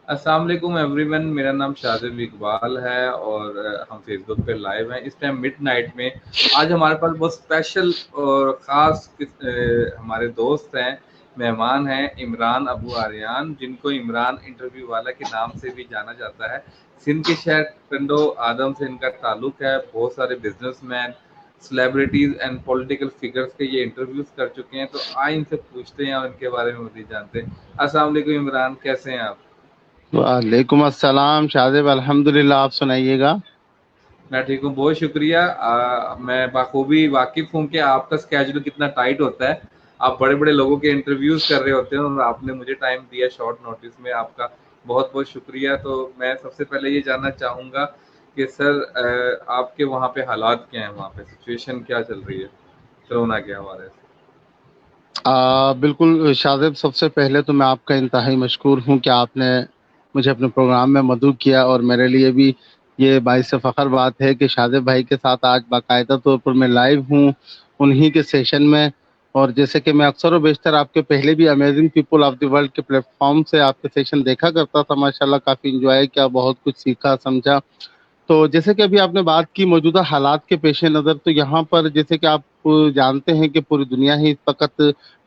السلام علیکم every one, میرا نام شاذب اقبال ہے اور ہم فیس بک پہ لائیو ہیں اس ٹائم مڈ نائٹ میں۔ آج ہمارے پاس بہت اسپیشل اور خاص ہمارے دوست ہیں، مہمان ہیں، عمران ابو آریان، جن کو عمران انٹرویو والا کے نام سے بھی جانا جاتا ہے۔ سندھ کے شہر ٹنڈو آدم سے ان کا تعلق ہے۔ بہت سارے business man, celebrities and political figures کے یہ انٹرویوز کر چکے ہیں، تو آئے ان سے پوچھتے ہیں اور ان کے بارے میں مزید جانتے ہیں۔ السلام علیکم عمران، کیسے ہیں آپ؟ وعلیکم السلام شاذب، الحمدللہ، آپ سنائیے گا۔ میں ٹھیک ہوں، بہت شکریہ۔ میں بخوبی واقف ہوں کہ آپ کا اسکیجول کتنا ٹائٹ ہوتا ہے۔ آپ بڑے بڑے لوگوں کے انٹرویوز کر رہے ہوتے ہیں اور آپ نے مجھے ٹائم دیا شارٹ نوٹس میں، آپ کا بہت بہت شکریہ۔ تو میں سب سے پہلے یہ جاننا چاہوں گا کہ سر آپ کے وہاں پہ حالات کیا ہیں، وہاں پہ سچویشن کیا چل رہی ہے کرونا کے حوالے سے؟ بالکل شاذب، سب سے پہلے تو میں آپ کا انتہائی مشکور ہوں کہ آپ نے مجھے اپنے پروگرام میں مدعو کیا، اور میرے لیے بھی یہ باعث فخر بات ہے کہ شاذب بھائی کے ساتھ آج باقاعدہ طور پر میں لائیو ہوں انہی کے سیشن میں۔ اور جیسے کہ میں اکثر و بیشتر آپ کے پہلے بھی amazing people of the world کے پلیٹ فارم سے آپ کے سیشن دیکھا کرتا تھا، ماشاءاللہ کافی انجوائے کیا، بہت کچھ سیکھا سمجھا۔ تو جیسے کہ ابھی آپ نے بات کی موجودہ حالات کے پیش نظر، تو یہاں پر جیسے کہ آپ جانتے ہیں کہ پوری دنیا ہی اس وقت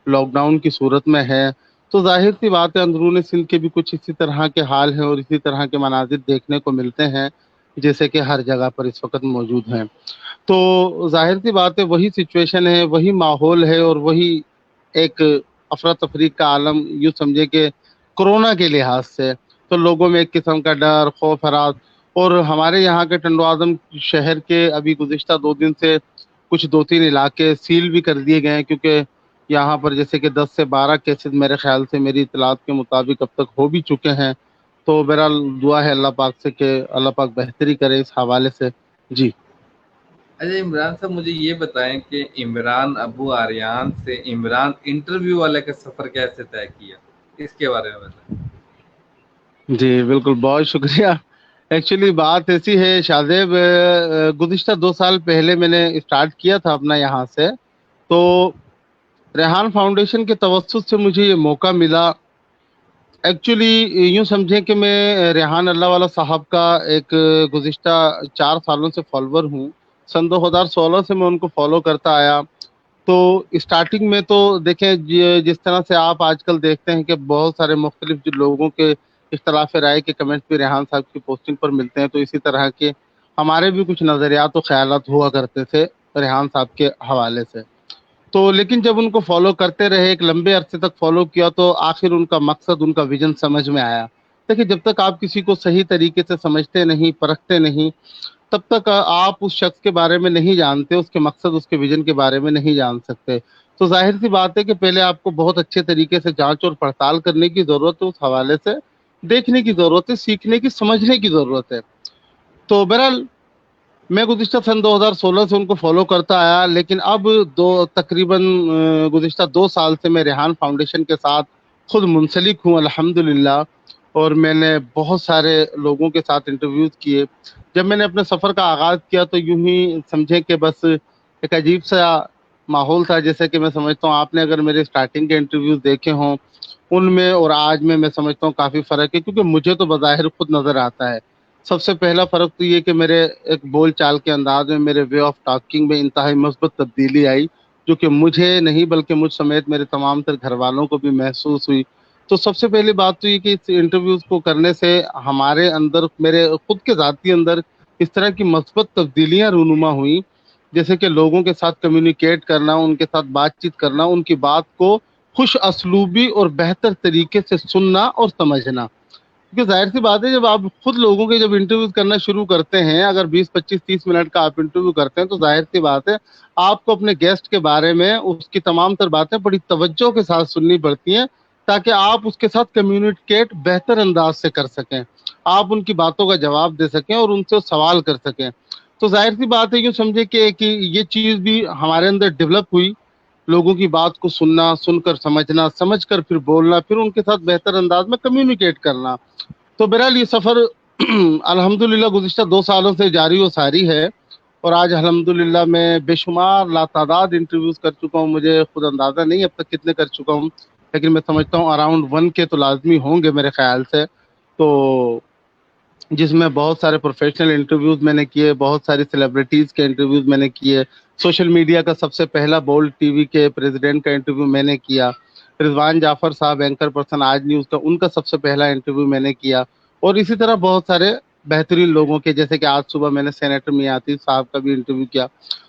لاک ڈاؤن کی صورت میں ہے، تو ظاہر سی بات ہے اندرون سندھ کے بھی کچھ اسی طرح کے حال ہیں اور اسی طرح کے مناظر دیکھنے کو ملتے ہیں جیسے کہ ہر جگہ پر اس وقت موجود ہیں۔ تو ظاہر سی بات ہے وہی سچویشن ہے، وہی ماحول ہے اور وہی ایک افراتفری کا عالم، یوں سمجھے کہ کرونا کے لحاظ سے تو لوگوں میں ایک قسم کا ڈر، خوف، ہراس۔ اور ہمارے یہاں کے ٹنڈو آدم شہر کے ابھی گزشتہ 2 دن سے کچھ 2-3 علاقے سیل بھی کر دیے گئے ہیں، کیونکہ یہاں پر جیسے کہ 10 سے 12 کیسز میرے خیال سے میری اطلاعات کے مطابق اب تک ہو بھی چکے ہیں۔ تو بہرحال دعا ہے اللہ پاک سے کہ اللہ پاک بہتری کرے اس حوالے سے۔ جی اچھا عمران صاحب، مجھے یہ بتائیں کہ عمران ابو آریان سے عمران انٹرویو والے کا سفر کیسے طے کیا، اس کے بارے میں بتائیں۔ جی بالکل، بہت شکریہ۔ ایکچولی بات ایسی ہے شاذب، گزشتہ 2 سال پہلے میں نے اسٹارٹ کیا تھا اپنا یہاں سے، تو ریحان فاؤنڈیشن کے توسط سے مجھے یہ موقع ملا۔ ایکچولی یوں سمجھیں کہ میں ریحان اللہ والا صاحب کا ایک گزشتہ 4 سالوں سے فالوور ہوں۔ سن 2016 سے میں ان کو فالو کرتا آیا۔ تو اسٹارٹنگ میں تو دیکھیں جس طرح سے آپ آج کل دیکھتے ہیں کہ بہت سارے مختلف جو لوگوں کے اختلاف رائے کے کمنٹس بھی ریحان صاحب کی پوسٹنگ پر ملتے ہیں، تو اسی طرح کے ہمارے بھی کچھ نظریات و خیالات ہوا کرتے تھے ریحان صاحب کے حوالے سے۔ تو لیکن جب ان کو فالو کرتے رہے، ایک لمبے عرصے تک فالو کیا، تو آخر ان کا مقصد، ان کا ویژن سمجھ میں آیا۔ دیکھیں جب تک آپ کسی کو صحیح طریقے سے سمجھتے نہیں، پرکھتے نہیں، تب تک آپ اس شخص کے بارے میں نہیں جانتے، اس کے مقصد، اس کے ویژن کے بارے میں نہیں جان سکتے۔ تو ظاہر سی بات ہے کہ پہلے آپ کو بہت اچھے طریقے سے جانچ اور پڑتال کرنے کی ضرورت ہے، اس حوالے سے دیکھنے کی ضرورت ہے، سیکھنے کی، سمجھنے کی ضرورت ہے۔ تو بہرحال میں گزشتہ سن 2016 سے ان کو فالو کرتا آیا، لیکن اب تقریباً گزشتہ 2 سال سے میں ریحان فاؤنڈیشن کے ساتھ خود منسلک ہوں الحمدللہ، اور میں نے بہت سارے لوگوں کے ساتھ انٹرویوز کیے۔ جب میں نے اپنے سفر کا آغاز کیا تو یوں ہی سمجھے کہ بس ایک عجیب سا ماحول تھا، جیسے کہ میں سمجھتا ہوں آپ نے اگر میرے اسٹارٹنگ کے انٹرویوز دیکھے ہوں ان میں اور آج میں سمجھتا ہوں کافی فرق ہے، کیونکہ مجھے تو بظاہر خود نظر آتا ہے۔ سب سے پہلا فرق تو یہ کہ میرے ایک بول چال کے انداز میں، میرے وے آف ٹاکنگ میں انتہائی مثبت تبدیلی آئی، جو کہ مجھے نہیں بلکہ مجھ سمیت میرے تمام تر گھر والوں کو بھی محسوس ہوئی۔ تو سب سے پہلی بات تو یہ کہ اس انٹرویوز کو کرنے سے ہمارے اندر، میرے خود کے ذاتی اندر اس طرح کی مثبت تبدیلیاں رونما ہوئیں، جیسے کہ لوگوں کے ساتھ کمیونیکیٹ کرنا، ان کے ساتھ بات چیت کرنا، ان کی بات کو خوش اسلوبی اور بہتر طریقے سے سننا اور سمجھنا۔ کیونکہ ظاہر سی بات ہے جب آپ خود لوگوں کے جب انٹرویوز کرنا شروع کرتے ہیں، اگر 20 25 30 منٹ کا آپ انٹرویو کرتے ہیں، تو ظاہر سی بات ہے آپ کو اپنے گیسٹ کے بارے میں اس کی تمام تر باتیں بڑی توجہ کے ساتھ سننی پڑتی ہیں، تاکہ آپ اس کے ساتھ کمیونیکیٹ بہتر انداز سے کر سکیں، آپ ان کی باتوں کا جواب دے سکیں اور ان سے سوال کر سکیں۔ تو ظاہر سی بات ہے، یوں سمجھے کہ یہ چیز بھی ہمارے اندر ڈیولپ ہوئی، لوگوں کی بات کو سننا، سن کر سمجھنا، سمجھ کر پھر بولنا، پھر ان کے ساتھ بہتر انداز میں کمیونیکیٹ کرنا۔ تو بہرحال یہ سفر الحمدللہ گزشتہ 2 سالوں سے جاری و ساری ہے، اور آج الحمدللہ میں بے شمار لاتعداد انٹرویوز کر چکا ہوں، مجھے خود اندازہ نہیں اب تک کتنے کر چکا ہوں، لیکن میں سمجھتا ہوں اراؤنڈ 1 کے تو لازمی ہوں گے میرے خیال سے۔ تو जिसमें बहुत सारे प्रोफेशनल इंटरव्यूज मैंने किए, बहुत सारी सेलिब्रिटीज के इंटरव्यूज मैंने किए, सोशल मीडिया का सबसे पहला बोल्ड टीवी के प्रेसिडेंट का इंटरव्यू मैंने किया, रिजवान जाफर साहब एंकर पर्सन आज न्यूज का, उनका सबसे पहला इंटरव्यू मैंने किया, और इसी तरह बहुत सारे बेहतरीन लोगों के, जैसे कि आज सुबह मैंने सेनेटर मियाती साहब का भी इंटरव्यू किया।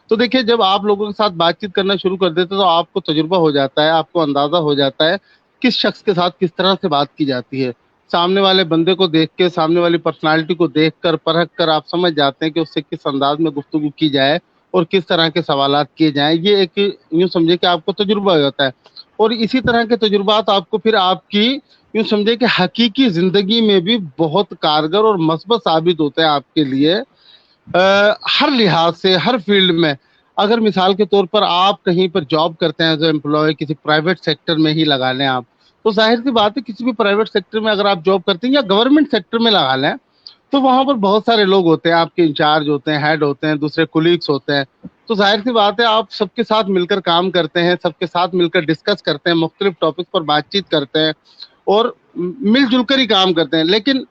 तो देखिए, जब आप लोगों के साथ बातचीत करना शुरू कर देते तो आपको तजुर्बा हो जाता है, आपको अंदाजा हो जाता है किस शख्स के साथ किस तरह से बात की जाती है। सामने वाले बंदे को देख के, सामने वाली पर्सनालिटी को देख कर, परख कर आप समझ जाते हैं कि उससे किस अंदाज में गुफ्तगू की जाए और किस तरह के सवालात किए जाएं। ये एक यूं समझे कि आपको तजुर्बा हो जाता है, और इसी तरह के तजुर्बात आपको फिर आपकी यूं समझे कि हकीकी जिंदगी में भी बहुत कारगर और मस्बत साबित होते हैं आपके लिए, हर लिहाज से, हर फील्ड में। अगर मिसाल के तौर पर आप कहीं पर जॉब करते हैं एज एम्प्लॉय, किसी प्राइवेट सेक्टर में ही लगा लें आप, तो जाहिर सी बात है किसी भी प्राइवेट सेक्टर में अगर आप जॉब करते हैं या गवर्नमेंट सेक्टर में लगा लें, तो वहां पर बहुत सारे लोग होते हैं, आपके इंचार्ज होते हैं, हेड होते हैं, दूसरे कोलीग्स होते हैं। तो जाहिर सी बात है आप सबके साथ मिलकर काम करते हैं, सबके साथ मिलकर डिस्कस करते हैं, मुख्तलिफ टॉपिक पर बातचीत करते हैं और मिलजुल कर ही काम करते हैं। लेकिन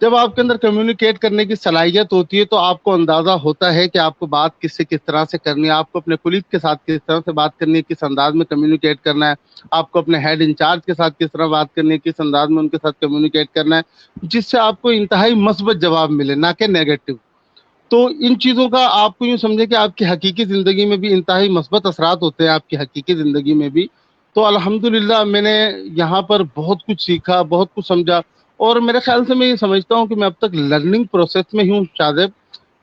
जब आपके अंदर कम्युनिकेट करने की सलाहियत होती है तो आपको अंदाजा होता है कि आपको बात किससे किस तरह से करनी है, आपको अपने कुलीग के साथ किस तरह से बात करनी है, किस अंदाज में कम्युनिकेट करना है, आपको अपने हेड इंचार्ज के साथ किस तरह बात करनी है, किस अंदाज में उनके साथ कम्युनिकेट करना है, जिससे आपको इंतहाई मस्बत जवाब मिले, ना कि नेगेटिव। तो इन चीज़ों का आपको यूँ समझे कि आपकी हकीकी ज़िंदगी में भी इंतहाई मस्बत असरात होते हैं, आपकी हकीकी ज़िंदगी में भी। तो अल्हम्दुलिल्लाह मैंने यहाँ पर बहुत कुछ सीखा, बहुत कुछ समझा, और मेरे ख्याल से मैं ये समझता हूँ कि मैं अब तक लर्निंग प्रोसेस में हूँ शायद,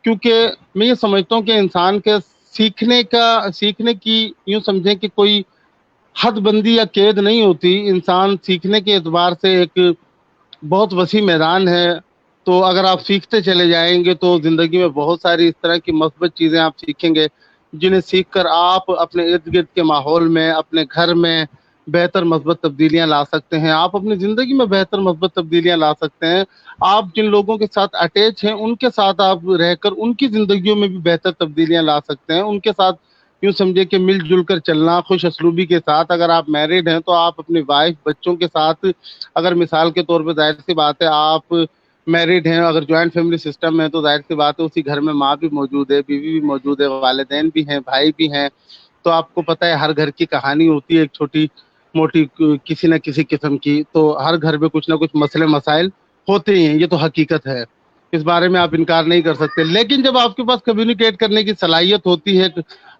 क्योंकि मैं ये समझता हूँ कि इंसान के सीखने की यूँ समझें कि कोई हदबंदी या कैद नहीं होती। इंसान सीखने के एतबार से एक बहुत वसी मैदान है। तो अगर आप सीखते चले जाएंगे तो ज़िंदगी में बहुत सारी इस तरह की मस्बत चीज़ें आप सीखेंगे, जिन्हें सीख कर आप अपने इर्द गिर्द के माहौल में, अपने घर में बेहतर मस्बत तब्दीलियाँ ला सकते हैं, आप अपनी ज़िंदगी में बेहतर मस्बत तब्दीलियाँ ला सकते हैं। आप जिन लोगों के साथ अटैच हैं उनके साथ आप रहकर उनकी ज़िंदगियों में भी बेहतर तब्दीलियाँ ला सकते हैं, उनके साथ यूँ समझिए कि मिलजुल कर चलना, खुश असलूबी के साथ। अगर आप मैरिड हैं तो आप अपनी वाइफ, बच्चों के साथ, अगर मिसाल के तौर पे जाहिर सी बात है आप मैरिड हैं, अगर जॉइंट फैमिली सिस्टम है तो जाहिर सी बात है उसी घर में माँ भी मौजूद है, बीवी भी मौजूद है, वालिदैन भी हैं, भाई भी हैं। तो आपको पता है हर घर की कहानी होती है एक छोटी मोटी किसी न किसी किस्म की। तो हर घर में कुछ ना कुछ मसले मसाइल होते ही हैं, ये तो हकीकत है, इस बारे में आप इनकार नहीं कर सकते। लेकिन जब आपके पास कम्युनिकेट करने की सलाहियत होती है,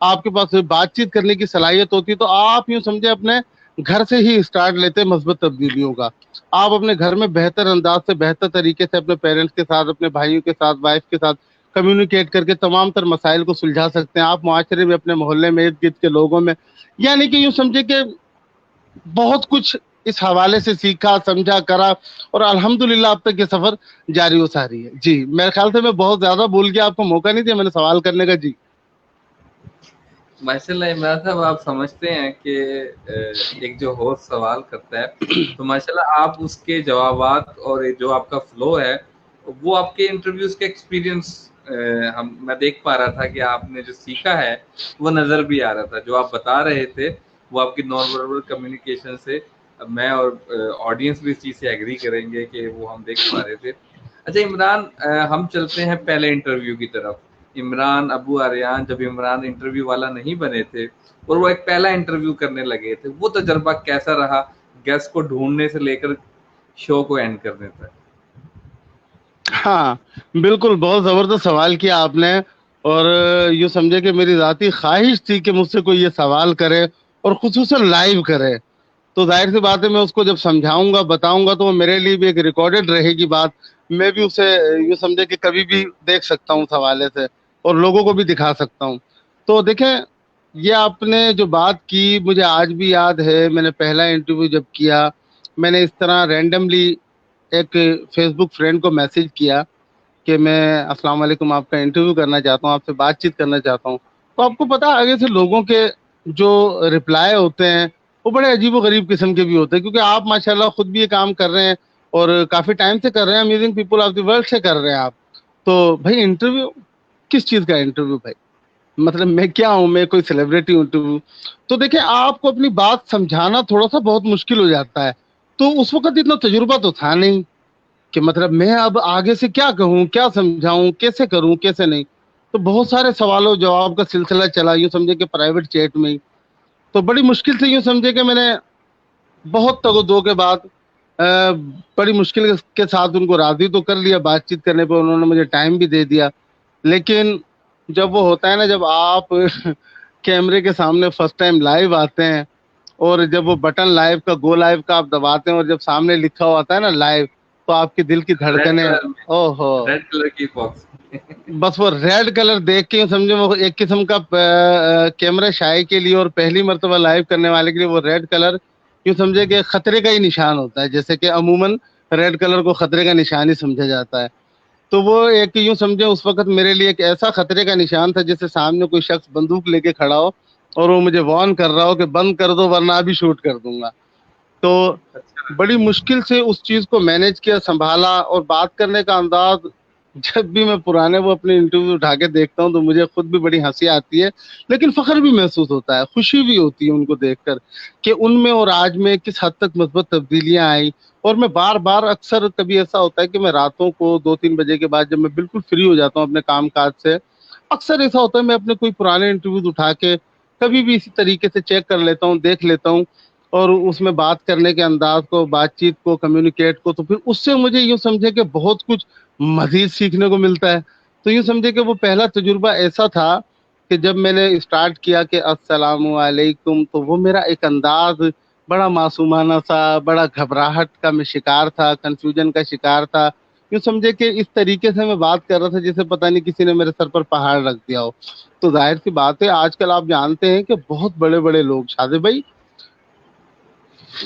आपके पास बातचीत करने की सलाहियत होती है, तो आप यूँ समझे अपने घर से ही स्टार्ट लेते हैं मस्बत तब्दीलियों का। आप अपने घर में बेहतर अंदाज से, बेहतर तरीके से अपने पेरेंट्स के साथ, अपने भाइयों के साथ, वाइफ के साथ कम्युनिकेट करके तमाम तर मसाइल को सुलझा सकते हैं। आप मुआशरे में, अपने मोहल्ले में, इर्द गिर्द के लोगों में, यानी कि यूँ समझे कि बहुत कुछ इस हवाले से सीखा, समझा, करा, और अल्हम्दुलिल्लाह अब तक ये सफर जारी व सारी है। जी, मेरे ख्याल से मैं बहुत ज्यादा बोल गया, आपको मौका नहीं दिया मैंने सवाल करने का। जी माशाल्लाह इमरान साहब, आप समझते हैं कि एक जो होस्ट सवाल करता है तो माशाल्लाह आप उसके जवाबात और जो आपका फ्लो है वो आपके इंटरव्यूज के एक्सपीरियंस हम मैं देख पा रहा था कि आपने जो सीखा है वो नज़र भी आ रहा था। जो आप बता रहे थे वो आपकी नॉन वर्बल कम्युनिकेशन से, मैं और ऑडियंस भी इस चीज़ से एग्री करेंगे कि वो हम देख पा रहे थे। अच्छा इमरान, हम चलते हैं पहले इंटरव्यू की तरफ। इमरान अबू आर्यान जब इमरान इंटरव्यू वाला नहीं बने थे और वो एक पहला इंटरव्यू करने लगे थे, वो तजर्बा कैसा रहा गेस्ट को ढूंढने से लेकर शो को एंड करने तक? हाँ, बिल्कुल, बहुत ज़बरदस्त सवाल किया आपने, और यूँ समझे कि मेरी ज़ाती ख्वाहिश थी कि मुझसे कोई ये सवाल करे और ख़ुसूसन लाइव करे। तो ज़ाहिर सी बात है मैं उसको जब समझाऊँगा, बताऊँगा तो वो मेरे लिए भी एक रिकॉर्डेड रहेगी बात। मैं भी उसे यूँ समझे कि कभी भी देख सकता हूँ उस हवाले से, और लोगों को भी दिखा सकता हूँ। तो देखें, ये आपने जो बात की मुझे आज भी याद है। मैंने पहला इंटरव्यू जब किया, मैंने इस तरह रैंडमली एक फेसबुक फ्रेंड को मैसेज किया कि मैं अस्सलाम वालेकुम, आपका इंटरव्यू करना चाहता हूँ, आपसे बातचीत करना चाहता हूँ। तो आपको पता है आगे से लोगों के जो रिप्लाई होते हैं वो बड़े अजीब व गरीब किस्म के भी होते हैं, क्योंकि आप माशाल्लाह खुद भी ये काम कर रहे हैं और काफ़ी टाइम से कर रहे हैं, amazing people of the world से कर रहे हैं आप। तो भाई इंटरव्यू, किस चीज़ का इंटरव्यू भाई? मतलब मैं क्या हूँ, मैं कोई सेलिब्रिटी हूँ इंटरव्यू? तो देखिए, आपको अपनी बात समझाना थोड़ा सा बहुत मुश्किल हो जाता है। तो उस वक्त इतना तजुर्बा तो था नहीं, कि मतलब मैं अब आगे से क्या कहूँ, क्या समझाऊं, कैसे करूं, कैसे नहीं। तो बहुत सारे सवालों जवाब का सिलसिला चला, यूं समझे कि प्राइवेट चैट में ही। तो बड़ी मुश्किल से यूं समझे कि मैंने बहुत तगदो के बाद बड़ी मुश्किल के साथ उनको राजी तो कर लिया, बातचीत करने पे उन्होंने मुझे टाइम भी दे दिया। लेकिन जब वो होता है ना, जब आप कैमरे के सामने फर्स्ट टाइम लाइव आते हैं, और जब वो बटन लाइव का, गो लाइव का आप दबाते हैं, और जब सामने लिखा हुआ आता है ना लाइव, तो आपके दिल की रेड धड़कनें, कलर में, ओहो, रेड कलर की बॉक्स। बस वो रेड कलर देख के यूं समझे वो एक किस्म का कैमरा शाई के लिए और पहली मर्तबा लाइव करने वाले के लिए वो रेड कलर यूं समझे कि खतरे का ही निशान होता है, जैसे कि अमूमन रेड कलर को खतरे का निशान ही समझा जाता है। तो वो एक यूं समझे उस वक्त मेरे लिए एक ऐसा खतरे का निशान था, जैसे सामने कोई शख्स बंदूक लेके खड़ा हो और वो मुझे वार्न कर रहा हो कि बंद कर दो वरना अभी शूट कर दूंगा। तो अच्छा। बड़ी मुश्किल से उस चीज को मैनेज किया, संभाला। और बात करने का अंदाज, जब भी मैं पुराने वो अपने इंटरव्यू उठा के देखता हूँ तो मुझे खुद भी बड़ी हंसी आती है, लेकिन फख्र भी महसूस होता है, खुशी भी होती है उनको देखकर कि उनमें और आज में किस हद तक مثبت तब्दीलियां आई। और मैं बार बार, अक्सर कभी ऐसा होता है कि मैं रातों को 2-3 बजे के बाद जब मैं बिल्कुल फ्री हो जाता हूँ अपने काम काज से, अक्सर ऐसा होता है मैं अपने कोई पुराने इंटरव्यूज उठा के कभी भी इसी तरीके से चेक कर लेता हूँ, देख लेता हूँ, और उसमें बात करने के अंदाज को, बातचीत को, कम्युनिकेट को, तो फिर उससे मुझे यूं समझे कि बहुत कुछ मजीद सीखने को मिलता है। तो यूं समझे कि वो पहला तजुर्बा ऐसा था कि जब मैंने स्टार्ट किया कि अस्सलामु अलैकुम, तो वो मेरा एक अंदाज बड़ा मासूमाना सा, बड़ा घबराहट का मैं शिकार था, कंफ्यूजन का शिकार था। यूं समझे कि इस तरीके से मैं बात कर रहा था जैसे पता नहीं किसी ने मेरे सर पर पहाड़ रख दिया हो। तो जाहिर सी बात है, आजकल आप जानते हैं कि बहुत बड़े बड़े लोग, शादे भाई,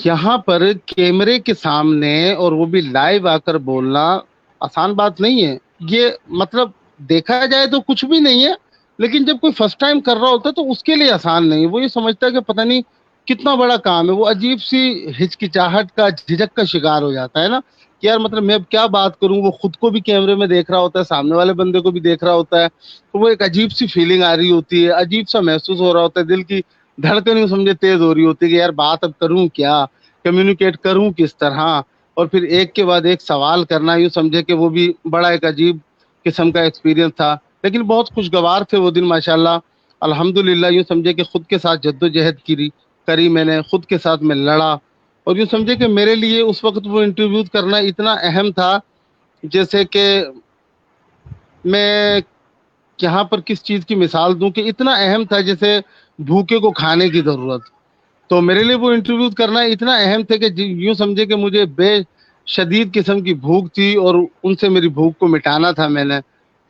यहाँ पर कैमरे के सामने और वो भी लाइव आकर बोलना आसान बात नहीं है। ये मतलब देखा जाए तो कुछ भी नहीं है, लेकिन जब कोई फर्स्ट टाइम कर रहा होता है तो उसके लिए आसान नहीं है। वो ये समझता है कि पता नहीं कितना बड़ा काम है, वो अजीब सी हिचकिचाहट का, झिझक का शिकार हो जाता है ना, कि यार मतलब मैं अब क्या बात करूं। वो खुद को भी कैमरे में देख रहा होता है, सामने वाले बंदे को भी देख रहा होता है, तो वो एक अजीब सी फीलिंग आ रही होती है, अजीब सा महसूस हो रहा होता है, दिल की धड़कन यूं समझे तेज हो रही होती है कि यार बात अब करूं क्या, कम्युनिकेट करूं किस तरह। और फिर एक के बाद एक सवाल करना, यूं समझे कि वो भी बड़ा एक अजीब किस्म का एक्सपीरियंस था, लेकिन बहुत खुशगवार थे वो दिन माशाल्लाह। अल्हम्दुलिल्लाह, यूं समझे कि खुद के साथ जद्दोजहद करी मैंने, खुद के साथ मैं लड़ा। और यूं समझे कि मेरे लिए उस वक्त वो इंटरव्यू करना इतना अहम था, जैसे कि मैं यहाँ पर किस चीज की मिसाल दूं कि इतना अहम था जैसे भूखे को खाने की जरूरत। तो मेरे लिए वो इंटरव्यू करना इतना अहम थे कि यूं समझे कि मुझे बेशदीद किस्म की भूख थी और उनसे मेरी भूख को मिटाना था मैंने।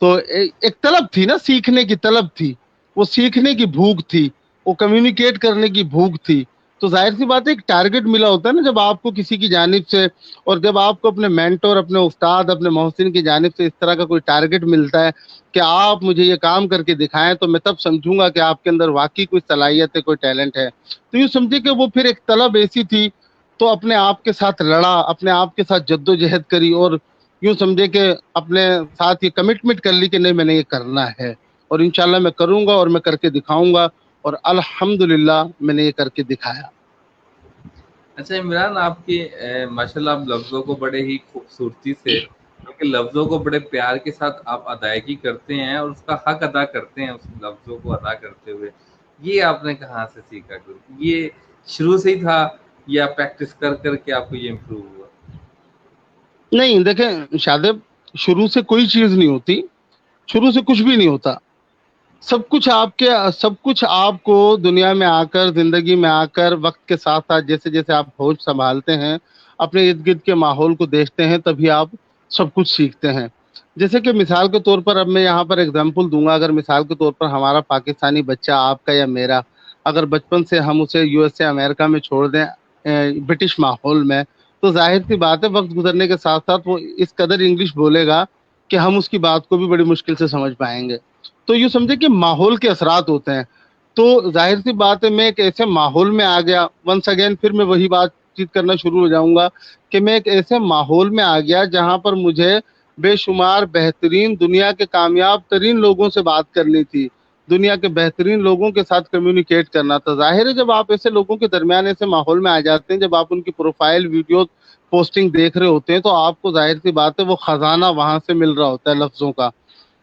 तो एक तलब थी ना, सीखने की तलब थी, वो सीखने की भूख थी, वो कम्युनिकेट करने की भूख थी। तो जाहिर सी बात है, एक टारगेट मिला होता है ना जब आपको किसी की जानिब से, और जब आपको अपने मेंटोर, अपने उस्ताद, अपने मोहसिन की जानिब से इस तरह का कोई टारगेट मिलता है कि आप मुझे ये काम करके दिखाएं, तो मैं तब समझूंगा कि आपके अंदर वाकई कोई सलाहियत है, कोई टैलेंट है। तो यूं समझिए कि वो फिर एक तलब ऐसी थी, तो अपने आप के साथ लड़ा, अपने आप के साथ जद्दोजहद करी, और यूं समझे कि अपने साथ ये कमिटमेंट कर ली कि नहीं, मैंने ये करना है और इंशाल्लाह मैं करूंगा और मैं करके दिखाऊंगा। और अल्हम्दुलिल्लाह मैंने ये करके दिखाया। अच्छा इमरान, आपके माशाल्लाह आप लफ्ज़ों को बड़े ही खूबसूरती से, बल्कि लफ्ज़ों को बड़े प्यार के साथ आप अदायगी करते हैं और उसका हक अदा करते हैं, उस लफ्ज़ों को अदा करते हुए। ये आपने कहाँ से सीखा? ये शुरू से ही था या प्रैक्टिस कर कर के आपको ये इम्प्रूव हुआ? नहीं देखें शादेब, शुरू से कोई चीज नहीं होती, शुरू से कुछ भी नहीं होता। सब कुछ आपको दुनिया में आकर, जिंदगी में आकर, वक्त के साथ साथ जैसे जैसे आप होश संभालते हैं, अपने इर्द गिर्द के माहौल को देखते हैं, तभी आप सब कुछ सीखते हैं। जैसे कि मिसाल के तौर पर, अब मैं यहाँ पर एग्जांपल दूंगा, अगर मिसाल के तौर पर हमारा पाकिस्तानी बच्चा, आपका या मेरा, अगर बचपन से हम उसे यूएसए, अमेरिका में छोड़ दें, ब्रिटिश माहौल में, तो जाहिर सी बात है वक्त गुजरने के साथ साथ वो इस कदर इंग्लिश बोलेगा कि हम उसकी बात को भी बड़ी मुश्किल से समझ पाएंगे। तो यूँ समझे कि माहौल के असरात होते हैं। तो जाहिर सी बात है, मैं एक ऐसे माहौल में आ गया, वंस अगेन फिर मैं वही बातचीत करना शुरू हो जाऊंगा कि मैं एक ऐसे माहौल में आ गया जहां पर मुझे बेशुमार बेहतरीन, दुनिया के कामयाब तरीन लोगों से बात करनी थी, दुनिया के बेहतरीन लोगों के साथ कम्युनिकेट करना था। जाहिर है जब आप ऐसे लोगों के दरमियान, ऐसे माहौल में आ जाते हैं, जब आप उनकी प्रोफाइल वीडियो पोस्टिंग देख रहे होते हैं तो आपको जाहिर सी बात है वो खजाना वहां से मिल रहा होता है लफ्जों का।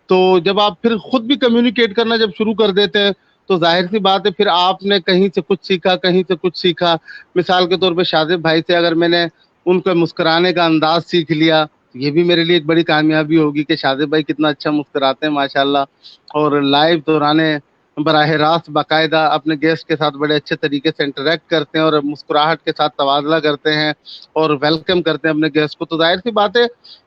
तो जब आप फिर खुद भी कम्युनिकेट करना जब शुरू कर देते हैं तो जाहिर सी बात है फिर आपने कहीं से कुछ सीखा, कहीं से कुछ सीखा। मिसाल के तौर पे शादिब भाई से अगर मैंने उनका मुस्कुराने का अंदाज सीख लिया, ये भी मेरे लिए एक बड़ी कामयाबी होगी कि शादिब भाई कितना अच्छा मुस्कुराते हैं माशाल्लाह, और लाइव दौराने बराह रास्त बाकायदा अपने गेस्ट के साथ बड़े अच्छे तरीके से इंटरेक्ट करते हैं और मुस्कुराहट के साथ तबादला करते हैं और वेलकम करते हैं अपने गेस्ट को। तो जाहिर सी बात है,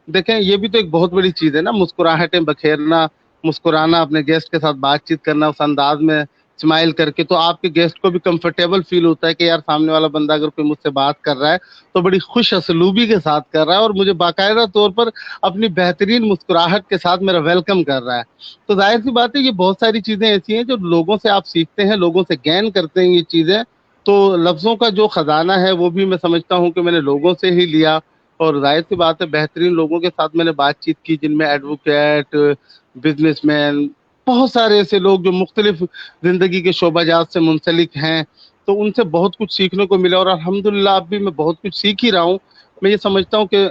देखें ये भी तो एक बहुत बड़ी चीज़ है ना, मुस्कुराहटें बखेरना, मुस्कुराना, अपने गेस्ट के साथ बातचीत करना उस अंदाज में स्माइल करके, तो आपके गेस्ट को भी कंफर्टेबल फील होता है कि यार सामने वाला बंदा अगर कोई मुझसे बात कर रहा है तो बड़ी खुश असलूबी के साथ कर रहा है और मुझे बाकायदा तौर पर अपनी बेहतरीन मुस्कुराहट के साथ मेरा वेलकम कर रहा है। तो जाहिर सी बात है ये बहुत सारी चीज़ें ऐसी हैं जो लोगों से आप सीखते हैं, लोगों से गैन करते हैं ये चीज़ें। तो लफ्ज़ों का जो ख़जाना है वो भी मैं समझता हूँ कि मैंने लोगों से ही लिया, और जाहिर सी बात है बेहतरीन लोगों के साथ मैंने बातचीत की जिनमें एडवोकेट, बिजनेसमैन, बहुत सारे ऐसे लोग जो मुख्तलिफ ज़िंदगी के शोबाजात से मुंसलिक हैं, तो उनसे बहुत कुछ सीखने को मिला और अल्हम्दुलिल्लाह अब भी मैं बहुत कुछ सीख ही रहा हूँ। मैं ये समझता हूँ कि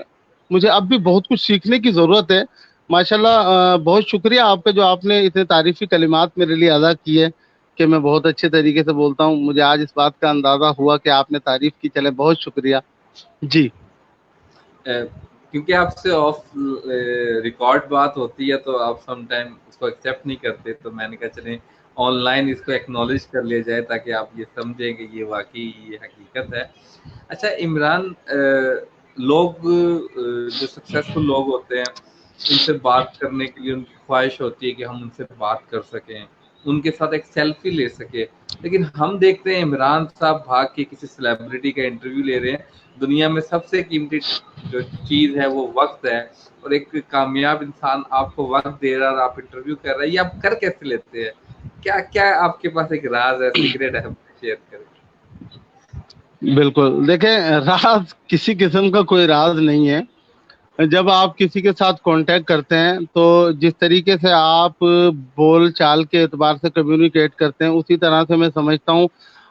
मुझे अब भी बहुत कुछ सीखने की ज़रूरत है। माशाल्लाह, बहुत शुक्रिया आपका जो आपने इतने तारीफ़ी कलिमात मेरे लिए अदा किए कि मैं बहुत अच्छे तरीके से बोलता हूँ। मुझे आज इस बात का अंदाज़ा हुआ कि आपने तारीफ़ की, चले बहुत शुक्रिया। जी। क्योंकि आपसे ऑफ रिकॉर्ड बात होती है तो आप सम टाइम उसको एक्सेप्ट नहीं करते, तो मैंने कहा चलें ऑनलाइन इसको एक्नॉलेज कर लिया जाए ताकि आप ये समझें कि ये वाकई ये हकीकत है। अच्छा इमरान, लोग जो सक्सेसफुल लोग होते हैं उनसे बात करने के लिए उनकी ख्वाहिश होती है कि हम उनसे बात कर सकें, उनके साथ एक सेल्फी ले सके, लेकिन हम देखते हैं इमरान साहब भाग के किसी सेलिब्रिटी का इंटरव्यू ले रहे हैं। दुनिया में सबसे कीमती जो चीज़ है वो वक्त है, और एक कामयाब इंसान आपको वक्त दे रहा है और आप इंटरव्यू कर रहे हैं, ये आप कर कैसे लेते हैं? क्या क्या आपके पास एक राज है, सीक्रेट है, शेयर करें। बिल्कुल, देखें राज किसी किस्म का कोई राज नहीं है। जब आप किसी के साथ कांटेक्ट करते हैं तो जिस तरीके से आप बोल चाल के एतबार से कम्युनिकेट करते हैं उसी तरह से मैं समझता हूँ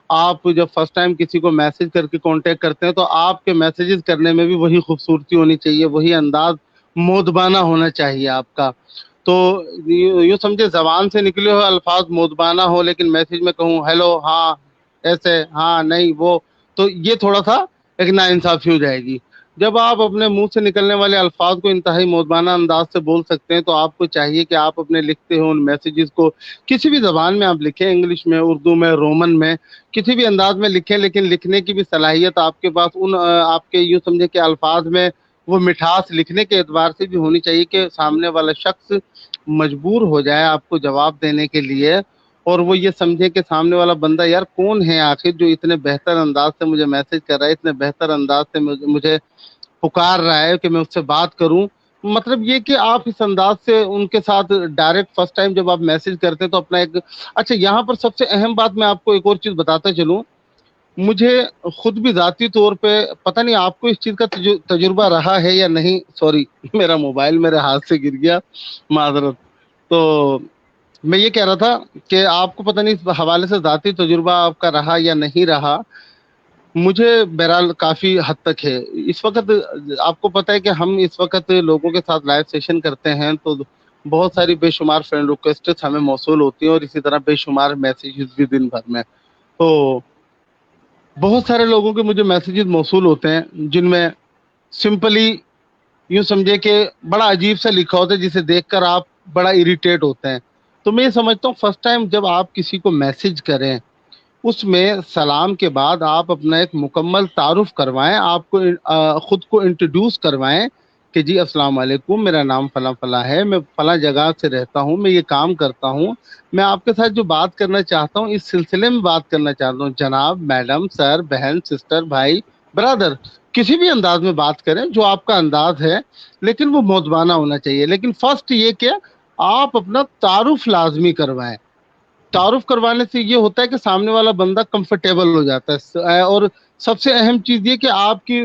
आप जब फर्स्ट टाइम किसी को मैसेज करके कांटेक्ट करते हैं तो आपके मैसेजेस करने में भी वही खूबसूरती होनी चाहिए, वही अंदाज मोदबाना होना चाहिए आपका। तो यूँ समझे ज़बान से निकले हुए अल्फाज मोदबाना हो लेकिन मैसेज में कहूँ हेलो, हाँ, ऐसे, हाँ, नहीं, वो, तो ये थोड़ा सा एक नाइंसाफ़ी हो जाएगी। जब आप अपने मुंह से निकलने वाले अल्फाज को इंतहाई मोदबाना अंदाज से बोल सकते हैं तो आपको चाहिए कि आप अपने लिखते हो उन मैसेजेस को किसी भी ज़बान में आप लिखें, इंग्लिश में, उर्दू में, रोमन में, किसी भी अंदाज में लिखें, लेकिन लिखने की भी सलाहियत आपके पास उन आपके यूँ समझे कि अल्फाज में वो मिठास लिखने के एतबार से भी होनी चाहिए कि सामने वाला शख्स मजबूर हो जाए आपको जवाब देने के लिए और वो ये समझे कि सामने वाला बंदा यार कौन है आखिर जो इतने बेहतर अंदाज से मुझे मैसेज कर रहा है, इतने बेहतर अंदाज से मुझे पुकार रहा है कि मैं उससे बात करूं। मतलब ये कि आप इस अंदाज से उनके साथ डायरेक्ट फर्स्ट टाइम जब आप मैसेज करते हैं तो अपना एक, अच्छा यहाँ पर सबसे अहम बात मैं आपको एक और चीज़ बताता चलूँ, मुझे खुद भी ज़ाती तौर पे पता नहीं आपको इस चीज़ का तजुर्बा रहा है या नहीं, सॉरी मेरा मोबाइल मेरे हाथ से गिर गया, माजरत। तो मैं ये कह रहा था कि आपको पता नहीं इस हवाले से ज़ाती तजुर्बा आपका रहा या नहीं रहा, मुझे बहरहाल काफ़ी हद तक है। इस वक़्त आपको पता है कि हम इस वक़्त लोगों के साथ लाइव सेशन करते हैं तो बहुत सारी बेशुमार फ्रेंड रिक्वेस्ट्स हमें मौसूल होती हैं और इसी तरह बेशुमार मैसेजेस भी दिन भर में। तो बहुत सारे लोगों के मुझे मैसेजेस मौसूल होते हैं जिनमें सिंपली यूँ समझिए कि बड़ा अजीब सा लिखा होता है जिसे देखकर आप बड़ा इरिटेट होते हैं। तो मैं ये समझता हूँ फर्स्ट टाइम जब आप किसी को मैसेज करें उसमें सलाम के बाद आप अपना एक मुकम्मल तारुफ करवाएं, आपको खुद को इंट्रोड्यूस करवाएं कि जी अस्सलाम वालेकुम, मेरा नाम फला फला है, मैं फला जगह से रहता हूँ, मैं ये काम करता हूँ, मैं आपके साथ जो बात करना चाहता हूँ इस सिलसिले में बात करना चाहता हूँ, जनाब, मैडम, सर, बहन, सिस्टर, भाई, ब्रदर, किसी भी अंदाज में बात करें जो आपका अंदाज है, लेकिन वो मौदबाना होना चाहिए। लेकिन फर्स्ट ये कि आप अपना तारुफ लाजमी करवाएं। तारुफ करवाने से ये होता है कि सामने वाला बंदा कंफर्टेबल हो जाता है और सबसे अहम चीज़ ये कि आपकी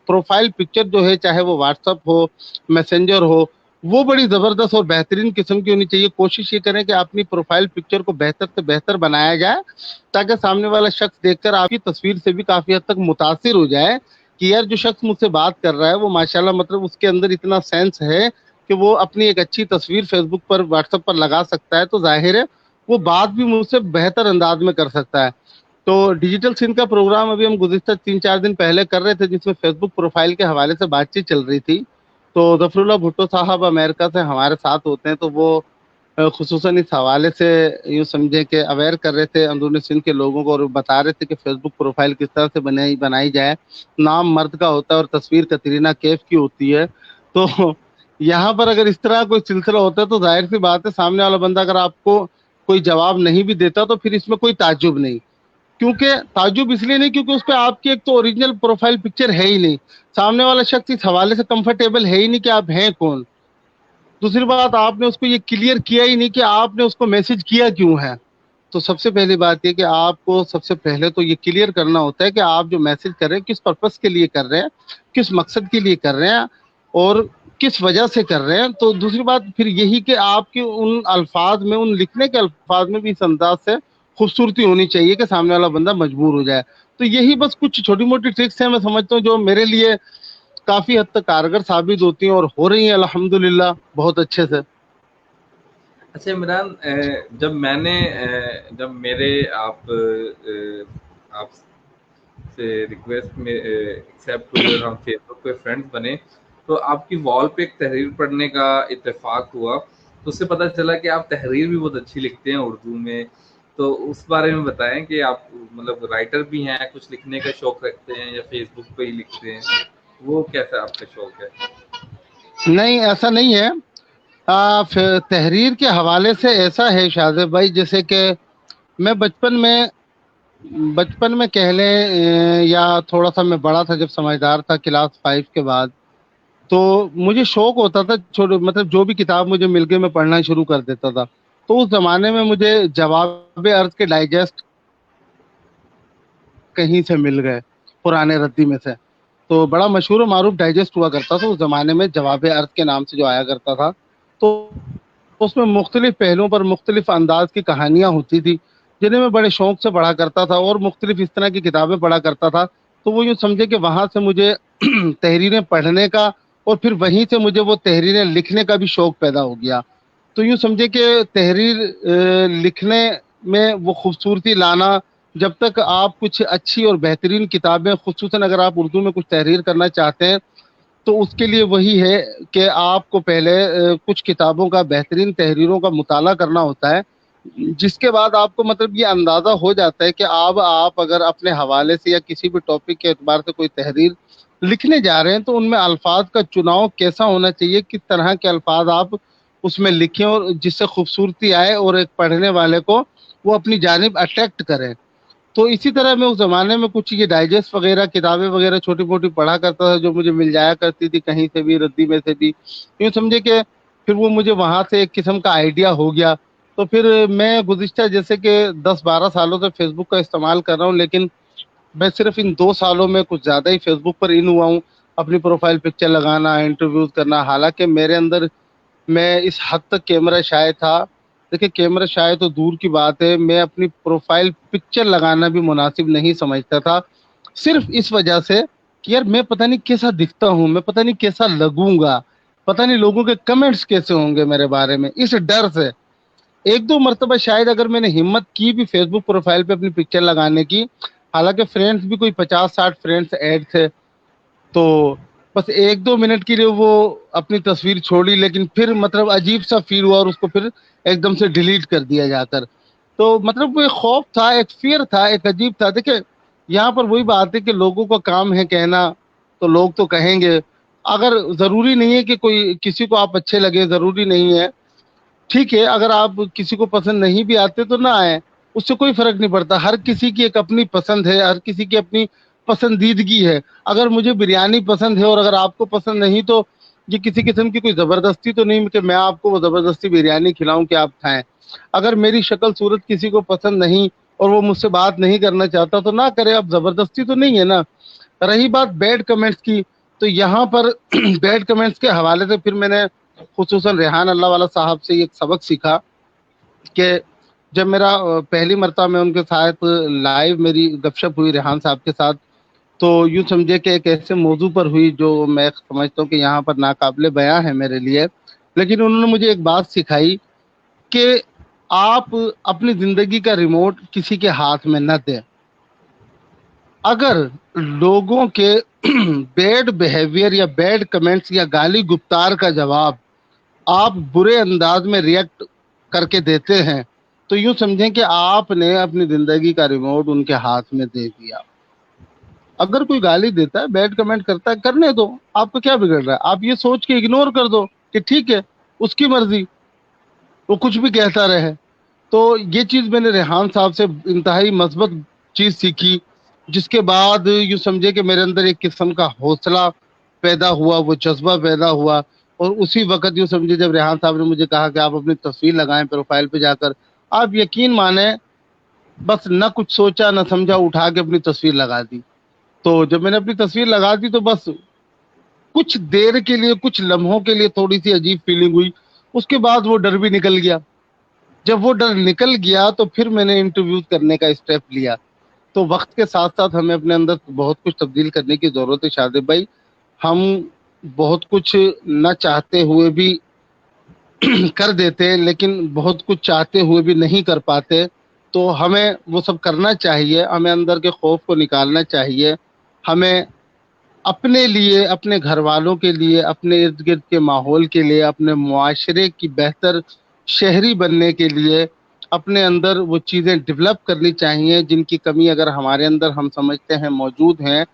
प्रोफाइल पिक्चर जो है चाहे वो व्हाट्सअप हो, मैसेंजर हो, वो बड़ी ज़बरदस्त और बेहतरीन किस्म की होनी चाहिए। कोशिश ये करें कि अपनी प्रोफाइल पिक्चर को बेहतर से बेहतर बनाया जाए ताकि सामने वाला शख्स देखकर आपकी तस्वीर से भी काफ़ी हद तक मुतासिर हो जाए کہ یار جو شخص مجھ سے بات کر رہا ہے وہ ماشاءاللہ مطلب اس کے اندر اتنا سینس ہے کہ وہ اپنی ایک اچھی تصویر فیس بک پر واٹس ایپ پر لگا سکتا ہے، تو ظاہر ہے وہ بات بھی مجھ سے بہتر انداز میں کر سکتا ہے۔ تو ڈیجیٹل سندھ کا پروگرام ابھی ہم گزشتہ 3-4 دن پہلے کر رہے تھے، جس میں فیس بک پروفائل کے حوالے سے بات چیت چل رہی تھی۔ تو ظفر اللہ بھٹو صاحب امریکہ سے ہمارے ساتھ ہوتے ہیں، تو وہ خصوصاً اس حوالے سے یوں سمجھے کہ اویئر کر رہے تھے اندرون سندھ کے لوگوں کو، اور بتا رہے تھے کہ فیس بک پروفائل کس طرح سے بنائی جائے۔ نام مرد کا ہوتا ہے اور تصویر کترینہ کیف کی ہوتی ہے۔ تو یہاں پر اگر اس طرح کوئی سلسلہ ہوتا ہے تو ظاہر سی بات ہے سامنے والا بندہ اگر آپ کو کوئی جواب نہیں بھی دیتا تو پھر اس میں کوئی تعجب نہیں، کیونکہ تعجب اس لیے نہیں کیونکہ اس پہ آپ کی ایک تو اوریجنل پروفائل پکچر ہے ہی نہیں، سامنے والا شخص اس حوالے سے کمفرٹیبل ہے ہی نہیں کہ آپ ہیں کون۔ دوسری بات، آپ نے اس کو یہ کلیئر کیا ہی نہیں کہ آپ نے اس کو میسج کیا کیوں ہے۔ تو سب سے پہلی بات یہ کہ آپ کو سب سے پہلے تو یہ کلیئر کرنا ہوتا ہے کہ آپ جو میسج کر رہے ہیں کس پرپس کے لیے کر رہے ہیں، کس مقصد کے لیے کر رہے ہیں اور کس وجہ سے کر رہے ہیں۔ تو دوسری بات پھر یہی کہ آپ کے ان الفاظ میں، ان لکھنے کے الفاظ میں بھی اس انداز سے خوبصورتی ہونی چاہیے کہ سامنے والا بندہ مجبور ہو جائے۔ تو یہی بس کچھ چھوٹی موٹی ٹرکس ہیں میں سمجھتا ہوں جو میرے لیے کافی حد تک کارگر ثابت ہوتی ہیں اور ہو رہی ہیں الحمدللہ بہت اچھے سے۔ اچھا عمران، جب میرے آپ سے ریکویسٹ میں ایکسیپٹ ہوئی اور ہم فیس بک پہ فرینڈز بنے تو آپ کی وال پہ ایک تحریر پڑھنے کا اتفاق ہوا، تو اس سے پتہ چلا کہ آپ تحریر بھی بہت اچھی لکھتے ہیں اردو میں۔ تو اس بارے میں بتائیں کہ آپ مطلب رائٹر بھی ہیں، کچھ لکھنے کا شوق رکھتے ہیں یا فیس بک پہ ہی لکھتے ہیں؟ وہ کیسا آپ کا شوق ہے؟ نہیں ایسا نہیں ہے، تحریر کے حوالے سے ایسا ہے شاذب بھائی، جیسے کہ میں بچپن میں کہہ لیں یا تھوڑا سا میں بڑا تھا جب سمجھدار تھا کلاس 5 کے بعد، تو مجھے شوق ہوتا تھا چھوٹے مطلب جو بھی کتاب مجھے مل گئی میں پڑھنا شروع کر دیتا تھا۔ تو اس زمانے میں مجھے جواب عرض کے ڈائجسٹ کہیں سے مل گئے پرانے ردی میں سے، تو بڑا مشہور و معروف ڈائجسٹ ہوا کرتا تھا اس زمانے میں، جواب عرض کے نام سے جو آیا کرتا تھا۔ تو اس میں مختلف پہلوؤں پر مختلف انداز کی کہانیاں ہوتی تھی جنہیں میں بڑے شوق سے پڑھا کرتا تھا اور مختلف اس طرح کی کتابیں پڑھا کرتا تھا۔ تو وہ یوں سمجھے کہ وہاں سے مجھے تحریریں پڑھنے کا اور پھر وہیں سے مجھے وہ تحریریں لکھنے کا بھی شوق پیدا ہو گیا۔ تو یوں سمجھے کہ تحریر لکھنے میں وہ خوبصورتی لانا، جب تک آپ کچھ اچھی اور بہترین کتابیں، خصوصاً اگر آپ اردو میں کچھ تحریر کرنا چاہتے ہیں تو اس کے لیے وہی ہے کہ آپ کو پہلے کچھ کتابوں کا، بہترین تحریروں کا مطالعہ کرنا ہوتا ہے، جس کے بعد آپ کو مطلب یہ اندازہ ہو جاتا ہے کہ آپ اگر اپنے حوالے سے یا کسی بھی ٹاپک کے اعتبار سے کوئی تحریر لکھنے جا رہے ہیں تو ان میں الفاظ کا چناؤ کیسا ہونا چاہیے، کس طرح کے الفاظ آپ اس میں لکھیں اور جس سے خوبصورتی آئے اور ایک پڑھنے والے کو وہ اپنی جانب اٹریکٹ کرے۔ تو اسی طرح میں اس زمانے میں کچھ یہ ڈائجسٹ وغیرہ کتابیں وغیرہ چھوٹی موٹی پڑھا کرتا تھا جو مجھے مل جایا کرتی تھی کہیں سے بھی، ردی میں سے بھی، یوں سمجھے کہ پھر وہ مجھے وہاں سے ایک قسم کا آئیڈیا ہو گیا۔ تو پھر میں گزشتہ جیسے کہ 10-12 سالوں سے فیس بک کا استعمال کر رہا ہوں، لیکن میں صرف ان 2 سالوں میں کچھ زیادہ ہی فیس بک پر ان ہوا ہوں، اپنی پروفائل پکچر لگانا، انٹرویوز کرنا، حالانکہ میرے اندر میں اس حد تک کیمرہ شائع تھا۔ دیکھیں کیمرہ شائع تو دور کی بات ہے، میں اپنی پروفائل پکچر لگانا بھی مناسب نہیں سمجھتا تھا، صرف اس وجہ سے کہ یار میں پتہ نہیں کیسا دکھتا ہوں، میں پتہ نہیں کیسا لگوں گا، پتہ نہیں لوگوں کے کمنٹس کیسے ہوں گے میرے بارے میں، اس ڈر سے 1-2 مرتبہ شاید اگر میں نے ہمت کی بھی فیس بک پروفائل پہ اپنی پکچر لگانے کی، حالانکہ فرینڈس بھی کوئی 50-60 فرینڈس ایڈ تھے، تو بس 1-2 منٹ کے لیے وہ اپنی تصویر چھوڑی، لیکن پھر مطلب عجیب سا فیل ہوا اور اس کو پھر ایک دم سے ڈیلیٹ کر دیا جا کر۔ تو مطلب وہ ایک خوف تھا، ایک فیئر تھا، ایک عجیب تھا۔ دیکھیں یہاں پر وہی بات ہے کہ لوگوں کا کام ہے کہنا، تو لوگ تو کہیں گے، اگر ضروری نہیں ہے کہ کوئی کسی کو آپ اچھے لگے، ضروری نہیں ہے، ٹھیک ہے، اگر آپ کسی کو پسند نہیں بھی آتے تو نہ آئے، اس سے کوئی فرق نہیں پڑتا، ہر کسی کی ایک اپنی پسند ہے، ہر کسی کی اپنی پسندیدگی ہے۔ اگر مجھے بریانی پسند ہے اور اگر آپ کو پسند نہیں تو یہ کسی قسم کی کوئی زبردستی تو نہیں کہ میں آپ کو وہ زبردستی بریانی کھلاؤں کہ آپ کھائیں۔ اگر میری شکل صورت کسی کو پسند نہیں اور وہ مجھ سے بات نہیں کرنا چاہتا تو نہ کرے، اب زبردستی تو نہیں ہے نا۔ رہی بات بیڈ کمنٹس کی، تو یہاں پر بیڈ کمنٹس کے حوالے سے پھر میں نے خصوصاً ریحان اللہ والا صاحب سے ایک سبق سیکھا کہ جب میرا پہلی مرتبہ میں ان کے ساتھ لائیو میری گپ شپ ہوئی ریحان صاحب کے ساتھ، تو यूं समझे कि एक ऐसे मौजू पर हुई जो मैं समझता हूँ कि यहाँ पर नाकाबिले बयां है मेरे लिए, लेकिन उन्होंने मुझे एक बात सिखाई कि आप अपनी जिंदगी का रिमोट किसी के हाथ में न दें। अगर लोगों के बैड बिहेवियर या बैड कमेंट्स या गाली गुप्तार का जवाब आप बुरे अंदाज में रिएक्ट करके देते हैं, तो यूं समझें कि आपने अपनी जिंदगी का रिमोट उनके हाथ में दे दिया। अगर कोई गाली देता है, बैड कमेंट करता है, करने दो, आपको क्या बिगड़ रहा है? आप ये सोच के इग्नोर कर दो कि ठीक है, उसकी मर्जी, वो कुछ भी कहता रहे। तो ये चीज मैंने रेहान साहब से इंतहाई मस्बत चीज सीखी, जिसके बाद यूं समझे कि मेरे अंदर एक किस्म का हौसला पैदा हुआ, वो जज्बा पैदा हुआ। और उसी वक्त यूं समझे जब रेहान साहब ने मुझे कहा कि आप अपनी तस्वीर लगाएं प्रोफाइल पे जाकर, आप यकीन माने बस न कुछ सोचा न समझा, उठा के अपनी तस्वीर लगा दी। तो जब मैंने अपनी तस्वीर लगा दी तो बस कुछ देर के लिए, कुछ लम्हों के लिए थोड़ी सी अजीब फीलिंग हुई, उसके बाद वो डर भी निकल गया। जब वो डर निकल गया तो फिर मैंने इंटरव्यू करने का स्टेप लिया। तो वक्त के साथ साथ हमें अपने अंदर बहुत कुछ तब्दील करने की जरूरत है शादिब भाई। हम बहुत कुछ न चाहते हुए भी कर देते हैं, लेकिन बहुत कुछ चाहते हुए भी नहीं कर पाते। तो हमें वो सब करना चाहिए, हमें अंदर के खौफ को निकालना चाहिए। हमें अपने लिए, अपने घर वालों के लिए, अपने इर्द गिर्द के माहौल के लिए, अपने मुआशरे की बेहतर शहरी बनने के लिए अपने अंदर वो चीज़ें डेवलप करनी चाहिए जिनकी कमी अगर हमारे अंदर हम समझते हैं मौजूद हैं।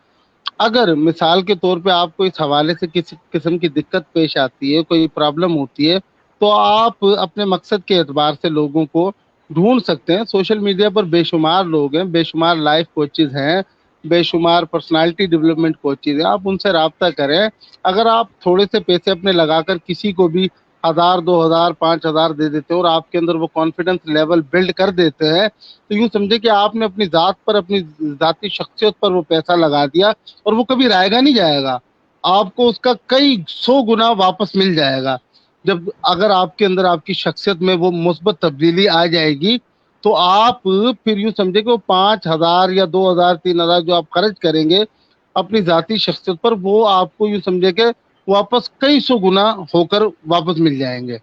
अगर मिसाल के तौर पे आपको इस हवाले से किसी किस्म की दिक्कत पेश आती है, कोई प्रॉब्लम होती है, तो आप अपने मकसद के एतबार से लोगों को ढूंढ सकते हैं। सोशल मीडिया पर बेशुमार लोग हैं, बेशुमार लाइफ कोचेज हैं, बेशुमार पर्सनालिटी डेवलपमेंट कोचेज हैं, आप उनसे रब्ता करें। अगर आप थोड़े से पैसे अपने लगाकर किसी को भी 1000, 2000, 5000 दे देते हैं और आपके अंदर वो कॉन्फिडेंस लेवल बिल्ड कर देते हैं, तो यूं समझे कि आपने अपनी ज़ात पर, अपनी ज़ाती शख्सियत पर वो पैसा लगा दिया और वो कभी रायगा नहीं जाएगा। आपको उसका कई 100 गुना वापस मिल जाएगा। जब अगर आपके अंदर, आपकी शख्सियत में वो मुस्बत तब्दीली आ जाएगी, तो आप फिर यूं समझे कि वो 5000 या 2000, 3000 जो आप खर्च करेंगे अपनी ज़ाती शख्सियत पर, वो आपको यूं समझे कि वापस कई 100 गुना होकर वापस मिल जाएंगे।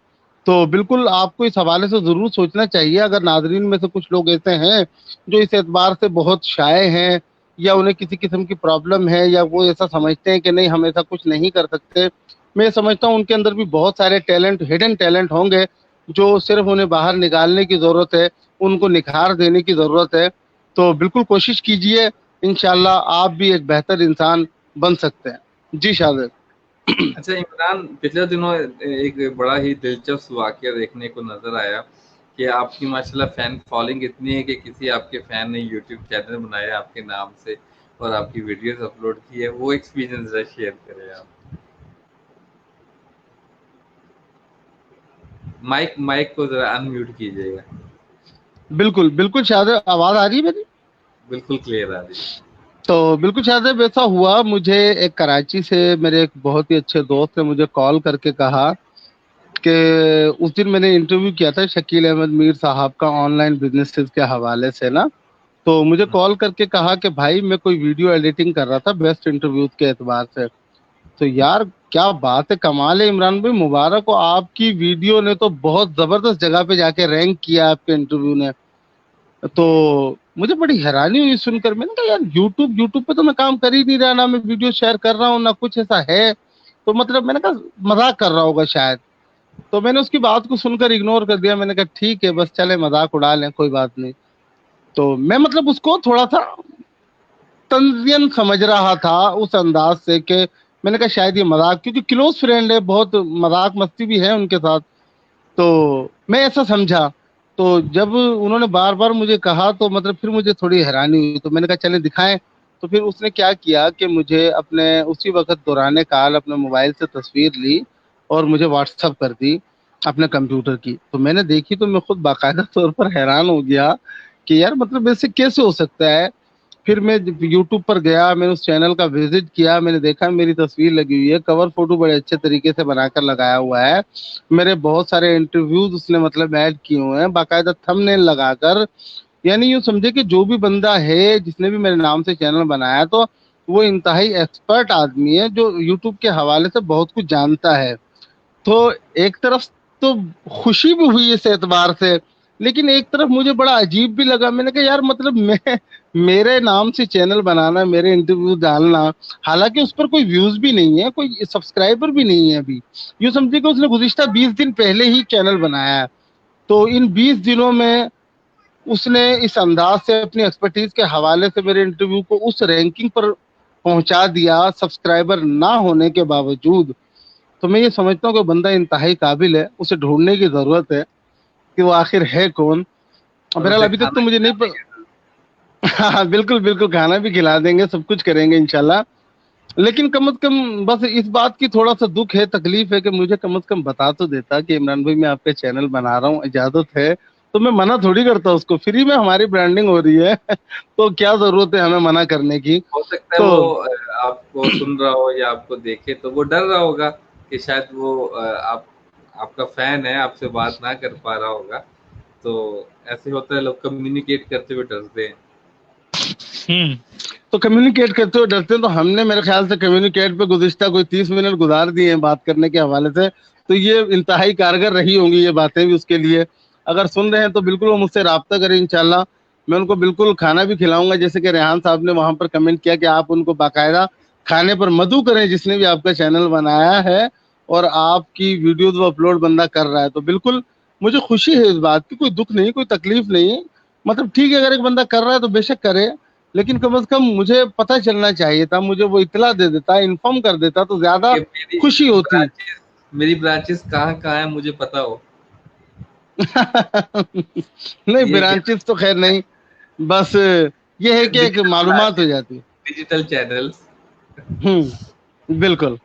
तो बिल्कुल आपको इस हवाले से ज़रूर सोचना चाहिए। अगर नाज़रीन में से कुछ लोग ऐसे हैं जो इस एतबार से बहुत शाये हैं, या उन्हें किसी किस्म की प्रॉब्लम है, या वो ऐसा समझते हैं कि नहीं हम ऐसा कुछ नहीं कर सकते, मैं समझता हूँ उनके अंदर भी बहुत सारे टैलेंट, हिडन टैलेंट होंगे जो सिर्फ उन्हें बाहर निकालने की ज़रूरत है, उनको निखार देने की ज़रूरत है। तो बिल्कुल कोशिश कीजिए, इंशाल्लाह आप भी एक बेहतर इंसान बन सकते हैं। जी शादिर। अच्छा इमरान, पिछले दिनों एक बड़ा ही दिलचस्प वाकया देखने को नजर आया कि आपकी माशाल्लाह फैन फॉलोइंग इतनी है कि किसी आपके फैन ने यूट्यूब चैनल बनाया आपके नाम से और आपकी वीडियोस अपलोड की है। वो एक्सपीरियंस जरा शेयर करें आप। माइक माइक को जरा अनम्यूट कीजिएगा। बिल्कुल बिल्कुल शादिर, आवाज़ आ रही है मेरी? बिल्कुल क्लियर आ रही है। तो बिल्कुल शायद ऐसा हुआ, मुझे एक कराची से मेरे एक बहुत ही अच्छे दोस्त ने मुझे कॉल करके कहा कि उस दिन मैंने इंटरव्यू किया था शकील अहमद मीर साहब का ऑनलाइन बिजनेसेस के हवाले से ना। तो मुझे कॉल करके कहा कि भाई मैं कोई वीडियो एडिटिंग कर रहा था बेस्ट इंटरव्यूज के एतबार से। तो यार क्या बात है, कमाल है इमरान भाई, मुबारक हो, आपकी वीडियो ने तो बहुत जबरदस्त जगह पे जाके रैंक किया आपके इंटरव्यू ने। तो मुझे बड़ी हैरानी हुई सुनकर। मैंने कहा यार यूट्यूब यूट्यूब पे तो मैं काम कर ही नहीं रहा, ना मैं वीडियो शेयर कर रहा हूँ, ना कुछ ऐसा है। तो मतलब मैंने कहा मजाक कर रहा होगा शायद। तो मैंने उसकी बात को सुनकर इग्नोर कर दिया। मैंने कहा ठीक है, बस चले मजाक उड़ा लें, कोई बात नहीं। तो मैं मतलब उसको थोड़ा सा तंजियन समझ रहा था उस अंदाज से कि मैंने कहा शायद ये मजाक, क्योंकि क्लोज फ्रेंड है, बहुत मजाक मस्ती भी है उनके साथ। तो मैं ऐसा समझा। तो जब उन्होंने बार बार मुझे कहा तो मतलब फिर मुझे थोड़ी हैरानी हुई। तो मैंने कहा चले दिखाएं। तो फिर उसने क्या किया कि मुझे अपने उसी वक्त दौरान काल अपने मोबाइल से तस्वीर ली और मुझे व्हाट्सअप कर दी अपने कंप्यूटर की। तो मैंने देखी तो मैं खुद बाकायदा तौर पर हैरान हो गया कि यार मतलब ऐसे कैसे हो सकता है। फिर मैं यूट्यूब पर गया, मैंने उस चैनल का विजिट किया, मैंने देखा मेरी तस्वीर लगी हुई है, कवर फोटो बड़े अच्छे तरीके से बनाकर लगाया हुआ है, मेरे बहुत सारे इंटरव्यूज उसने मतलब ऐड किए हुए हैं बाकायदा थंबनेल लगाकर। यानी यूं समझे कि जो भी बंदा है जिसने भी मेरे नाम से चैनल बनाया, तो وہ انتہائی ایکسپرٹ آدمی ہے جو یوٹیوب کے حوالے سے بہت کچھ جانتا ہے. تو ایک طرف تو خوشی بھی ہوئی اس اعتبار سے، لیکن ایک طرف مجھے بڑا عجیب بھی لگا. میں نے کہا یار مطلب میرے نام سے چینل بنانا، میرے انٹرویو ڈالنا، حالانکہ اس پر کوئی ویوز بھی نہیں ہے، کوئی سبسکرائبر بھی نہیں ہے ابھی. یوں سمجھے کہ اس نے گزشتہ 20 دن پہلے ہی چینل بنایا ہے. تو ان 20 دنوں میں اس نے اس انداز سے اپنی ایکسپرٹیز کے حوالے سے میرے انٹرویو کو اس رینکنگ پر پہنچا دیا سبسکرائبر نہ ہونے کے باوجود. تو میں یہ سمجھتا ہوں کہ بندہ انتہائی قابل ہے، اسے ڈھونڈنے کی ضرورت ہے کہ وہ آخر ہے کون. اور بہرحال اسے ابھی تک کھانا تو مجھے نہیں ہاں بالکل بالکل، کھانا بھی کھلا دیں گے، سب کچھ کریں گے انشاءاللہ. لیکن کم از کم بس اس بات کی تھوڑا سا دکھ ہے، تکلیف ہے کہ مجھے کم از کم بتا تو دیتا کہ عمران بھائی میں آپ کا چینل بنا رہا ہوں، اجازت ہے. تو میں منع تھوڑی کرتا، اس کو فری میں ہماری برانڈنگ ہو رہی ہے تو کیا ضرورت ہے ہمیں منع کرنے کی. ہو سکتا ہے تو وہ آپ کو سن رہا ہو یا آپ کو دیکھے تو وہ ڈر رہا ہوگا کہ شاید وہ آپ آپ کا فین ہے، آپ سے بات نہ کر پا رہا ہوگا. تو ایسے ہوتا ہے، لوگ کمیونیکیٹ کرتے ہوئے ڈرتے ہیں. تو کمیونیکیٹ کرتے ہوئے ڈرتے ہیں. تو ہم نے میرے خیال سے کمیونیکیٹ پہ گزشتہ کوئی 30 منٹ گزار دیے ہیں بات کرنے کے حوالے سے. تو یہ انتہائی کارگر رہی ہوں گی یہ باتیں بھی اس کے لیے. اگر سن رہے ہیں تو بالکل وہ مجھ سے رابطہ کریں انشاءاللہ. میں ان کو بالکل کھانا بھی کھلاؤں گا، جیسے کہ ریحان صاحب نے وہاں پر کمنٹ کیا کہ آپ ان کو باقاعدہ کھانے پر مدعو کریں، جس نے بھی آپ کا چینل بنایا ہے اور آپ کی ویڈیوز وہ اپلوڈ بندہ کر رہا ہے. تو بالکل مجھے خوشی ہے اس بات کی، کوئی دکھ نہیں، کوئی تکلیف نہیں. مطلب ٹھیک ہے، اگر ایک بندہ کر رہا ہے تو بے شک کرے، لیکن کم از کم مجھے پتہ چلنا چاہیے تھا، مجھے وہ اطلاع دے دیتا، انفارم کر دیتا تو زیادہ کہ میری خوشی ہوتی. میری برانچز کہاں کہاں ہیں مجھے پتا ہو. نہیں یہ کیا برانچز تو خیر نہیں، بس یہ ہے کہ ایک ڈیجیٹل معلومات ہو برانچز، جاتی. Digital channels. بالکل.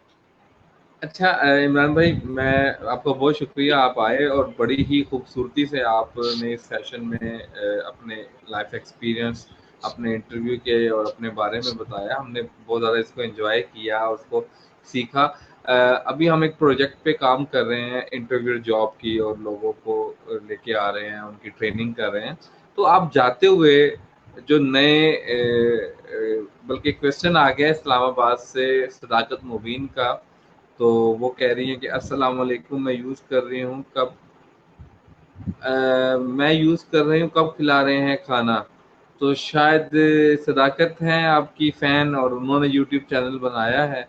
اچھا عمران بھائی، میں آپ کا بہت شکریہ، آپ آئے اور بڑی ہی خوبصورتی سے آپ نے اس سیشن میں اپنے لائف ایکسپیرینس، اپنے انٹرویو کے اور اپنے بارے میں بتایا. ہم نے بہت زیادہ اس کو انجوائے کیا اور اس کو سیکھا. ابھی ہم ایک پروجیکٹ پہ کام کر رہے ہیں انٹرویو جاب کی، اور لوگوں کو لے کے آ رہے ہیں، ان کی ٹریننگ کر رہے ہیں. تو آپ جاتے ہوئے جو نئے بلکہ کویسچن آ گیا اسلام آباد سے صداقت مبین کا. تو وہ کہہ رہی ہیں کہ السلام علیکم، میں یوز کر رہی ہوں کب کھلا رہے ہیں کھانا. تو شاید صداقت ہیں آپ کی فین، اور انہوں نے یوٹیوب چینل بنایا ہے،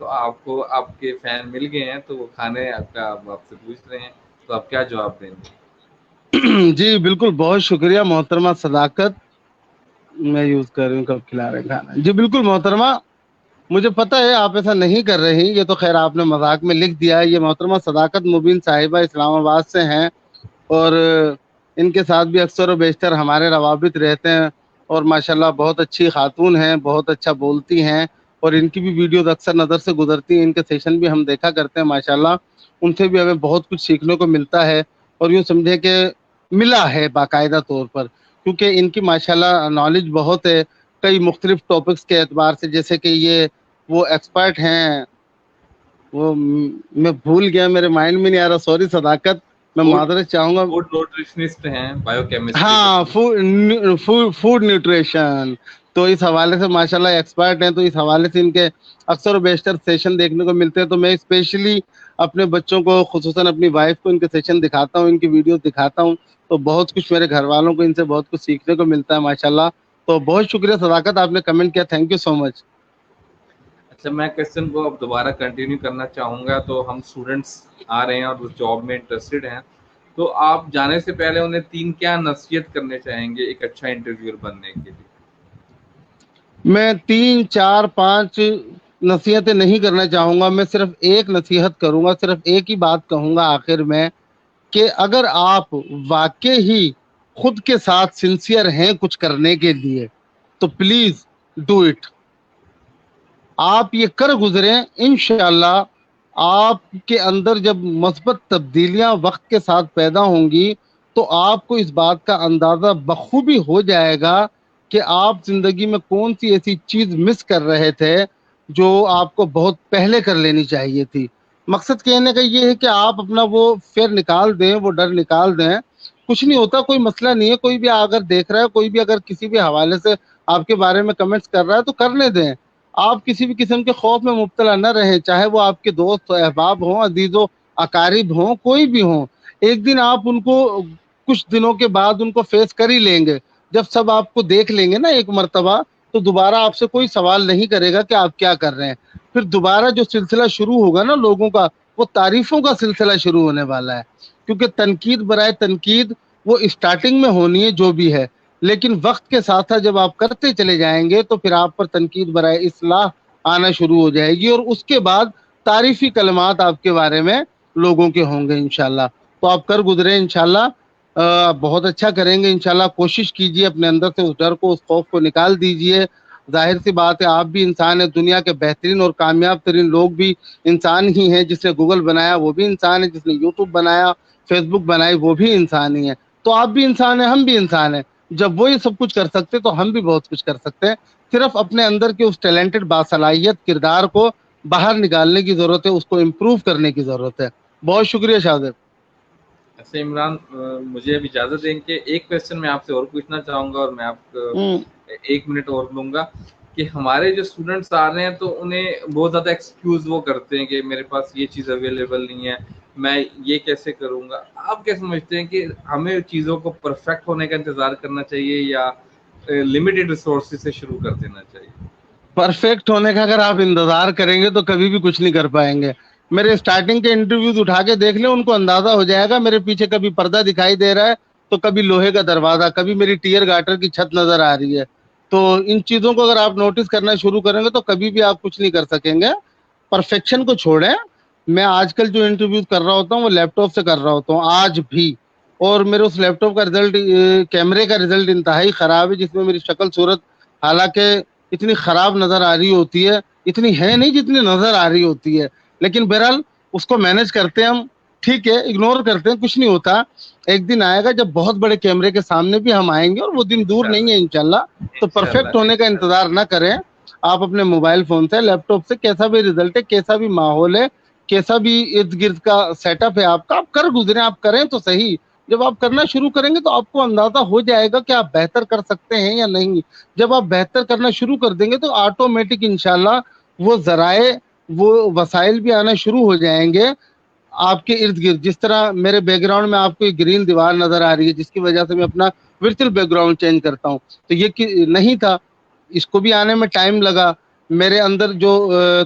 تو آپ کو آپ کے فین مل گئے ہیں، تو وہ کھانے آپ کا آپ سے پوچھ رہے ہیں. تو آپ کیا جواب دیں گے؟ جی بالکل، بہت شکریہ محترمہ صداقت. میں یوز کر رہی ہوں کب کھلا رہے کھانا. جی بالکل محترمہ، مجھے پتہ ہے آپ ایسا نہیں کر رہی، یہ تو خیر آپ نے مذاق میں لکھ دیا ہے. یہ محترمہ صداقت مبین صاحبہ اسلام آباد سے ہیں، اور ان کے ساتھ بھی اکثر و بیشتر ہمارے روابط رہتے ہیں. اور ماشاءاللہ بہت اچھی خاتون ہیں، بہت اچھا بولتی ہیں، اور ان کی بھی ویڈیوز اکثر نظر سے گزرتی ہیں. ان کے سیشن بھی ہم دیکھا کرتے ہیں ماشاءاللہ. ان سے بھی ہمیں بہت کچھ سیکھنے کو ملتا ہے، اور یوں سمجھے کہ ملا ہے باقاعدہ طور پر، کیونکہ ان کی ماشاءاللہ نالج بہت ہے کئی مختلف ٹاپکس کے اعتبار سے. جیسے کہ یہ وہ ایکسپرٹ ہیں، وہ میں بھول گیا، میرے مائنڈ میں نہیں آ رہا، سوری صداقت، میں معذرت چاہوں گا. فوڈ نیوٹریشنسٹ ہیں، بایو کیمسٹری ہاں، پڑھی ہے. Food nutrition. تو اس حوالے سے ماشاءاللہ ایکسپرٹ ہیں، تو اس حوالے سے ان کے اکثر و بیشتر سیشن دیکھنے کو ملتے ہیں. تو میں اسپیشلی اپنے بچوں کو، خصوصاً اپنی وائف کو، ان کے سیشن دکھاتا ہوں، ان کی ویڈیوز دکھاتا ہوں. تو بہت کچھ میرے گھر والوں کو ان سے بہت کچھ سیکھنے کو ملتا ہے ماشاءاللہ. تو بہت شکریہ صداقت، آپ نے کمنٹ کیا، تھینک یو سو مچ. اچھا، میں کویسچن کو اب دوبارہ کنٹینیو کرنا چاہوں گا. تو ہم اسٹوڈنٹس آ رہے ہیں اور اس جاب میں انٹرسٹڈ ہیں، تو آپ جانے سے پہلے انہیں 3 کیا نصیحت کرنے چاہیں گے ایک اچھا انٹرویور بننے کے لیے؟ میں 3 4 5 نصیحتیں نہیں کرنا چاہوں گا، میں صرف ایک نصیحت کروں گا، صرف ایک ہی بات کہوں گا آخر میں، کہ اگر آپ واقع ہی خود کے ساتھ سنسیئر ہیں کچھ کرنے کے لیے، تو پلیز ڈو اٹ. آپ یہ کر گزریں، انشاءاللہ آپ کے اندر جب مثبت تبدیلیاں وقت کے ساتھ پیدا ہوں گی، تو آپ کو اس بات کا اندازہ بخوبی ہو جائے گا کہ آپ زندگی میں کون سی ایسی چیز مس کر رہے تھے جو آپ کو بہت پہلے کر لینی چاہیے تھی. مقصد کہنے کا یہ ہے کہ آپ اپنا وہ فیر نکال دیں، وہ ڈر نکال دیں. کچھ نہیں ہوتا، کوئی مسئلہ نہیں ہے. کوئی بھی اگر دیکھ رہا ہے، کوئی بھی اگر کسی بھی حوالے سے آپ کے بارے میں کمنٹس کر رہا ہے تو کرنے دیں. آپ کسی بھی قسم کے خوف میں مبتلا نہ رہیں، چاہے وہ آپ کے دوست و احباب ہوں، عزیز و اقارب ہوں، کوئی بھی ہوں. ایک دن آپ ان کو کچھ دنوں کے بعد ان کو فیس کر ہی لیں گے. جب سب آپ کو دیکھ لیں گے نا ایک مرتبہ، تو دوبارہ آپ سے کوئی سوال نہیں کرے گا کہ آپ کیا کر رہے ہیں. پھر دوبارہ جو سلسلہ شروع ہوگا نا لوگوں کا، وہ تعریفوں کا سلسلہ شروع ہونے والا ہے. کیونکہ تنقید برائے تنقید وہ اسٹارٹنگ میں ہونی ہے جو بھی ہے، لیکن وقت کے ساتھ ساتھ جب آپ کرتے چلے جائیں گے تو پھر آپ پر تنقید برائے اصلاح آنا شروع ہو جائے گی، اور اس کے بعد تعریفی کلمات آپ کے بارے میں لوگوں کے ہوں گے انشاءاللہ. تو آپ کر گزرے انشاءاللہ، آپ بہت اچھا کریں گے انشاءاللہ. کوشش کیجیے اپنے اندر سے اس ڈر کو، اس خوف کو نکال دیجیے. ظاہر سی بات ہے آپ بھی انسان ہیں، دنیا کے بہترین اور کامیاب ترین لوگ بھی انسان ہی ہیں. جس نے گوگل بنایا وہ بھی انسان ہے، جس نے یوٹیوب بنایا، فیس بک بنائی، وہ بھی انسان ہی ہے. تو آپ بھی انسان ہیں، ہم بھی انسان ہیں. جب وہ یہ سب کچھ کر سکتے تو ہم بھی بہت کچھ کر سکتے ہیں. صرف اپنے اندر کے اس ٹیلنٹڈ باصلاحیت کردار کو باہر نکالنے کی ضرورت ہے، اس کو امپروو کرنے کی ضرورت ہے. بہت شکریہ شاذب. ایسے عمران، مجھے اب اجازت دیں کہ ایک کویشچن میں آپ سے اور پوچھنا چاہوں گا، اور میں آپ کو 1 منٹ اور لوں گا. کہ ہمارے جو اسٹوڈنٹس آ رہے ہیں تو انہیں بہت زیادہ ایکسکیوز وہ کرتے ہیں کہ میرے پاس یہ چیز اویلیبل نہیں ہے، میں یہ کیسے کروں گا. آپ کیا سمجھتے ہیں کہ ہمیں چیزوں کو پرفیکٹ ہونے کا انتظار کرنا چاہیے یا لمیٹڈ ریسورسز سے شروع کر دینا چاہیے؟ پرفیکٹ ہونے کا اگر آپ انتظار کریں گے تو کبھی بھی کچھ نہیں کر پائیں گے. میرے اسٹارٹنگ کے انٹرویوز اٹھا کے دیکھ لیں، ان کو اندازہ ہو جائے گا میرے پیچھے کبھی پردہ دکھائی دے رہا ہے تو کبھی لوہے کا دروازہ، کبھی میری ٹیئر گارٹر کی چھت نظر آ رہی ہے. تو ان چیزوں کو اگر آپ نوٹس کرنا شروع کریں گے تو کبھی بھی آپ کچھ نہیں کر سکیں گے. پرفیکشن کو چھوڑیں. میں آج کل جو انٹرویوز کر رہا ہوتا ہوں وہ لیپ ٹاپ سے کر رہا ہوتا ہوں آج بھی، اور میرے اس لیپ ٹاپ کا رزلٹ، کیمرے کا رزلٹ انتہائی خراب ہے، جس میں میری شکل صورت حالانکہ اتنی خراب نظر آ رہی ہوتی ہے، اتنی ہے نہیں جتنی نظر آ رہی ہوتی ہے، لیکن بہرحال اس کو مینج کرتے ہیں ہم. ٹھیک ہے، اگنور کرتے ہیں، کچھ نہیں ہوتا. ایک دن آئے گا جب بہت بڑے کیمرے کے سامنے بھی ہم آئیں گے، اور وہ دن دور نہیں ہے انشاءاللہ. تو پرفیکٹ ہونے کا انتظار نہ کریں. آپ اپنے موبائل فون سے، لیپ ٹاپ سے، کیسا بھی رزلٹ ہے، کیسا بھی ماحول ہے، کیسا بھی ارد گرد کا سیٹ اپ ہے آپ کا، آپ کر گزریں. آپ کریں تو صحیح. جب آپ کرنا شروع کریں گے تو آپ کو اندازہ ہو جائے گا کہ آپ بہتر کر سکتے ہیں یا نہیں. جب آپ بہتر کرنا شروع کر دیں گے تو آٹومیٹک انشاءاللہ وہ ذرائع، وہ وسائل بھی آنا شروع ہو جائیں گے آپ کے ارد گرد. جس طرح میرے بیک گراؤنڈ میں آپ کو ایک گرین دیوار نظر آ رہی ہے، جس کی وجہ سے میں اپنا ورچوئل بیک گراؤنڈ چینج کرتا ہوں. تو یہ نہیں تھا، اس کو بھی آنے میں ٹائم لگا. میرے اندر جو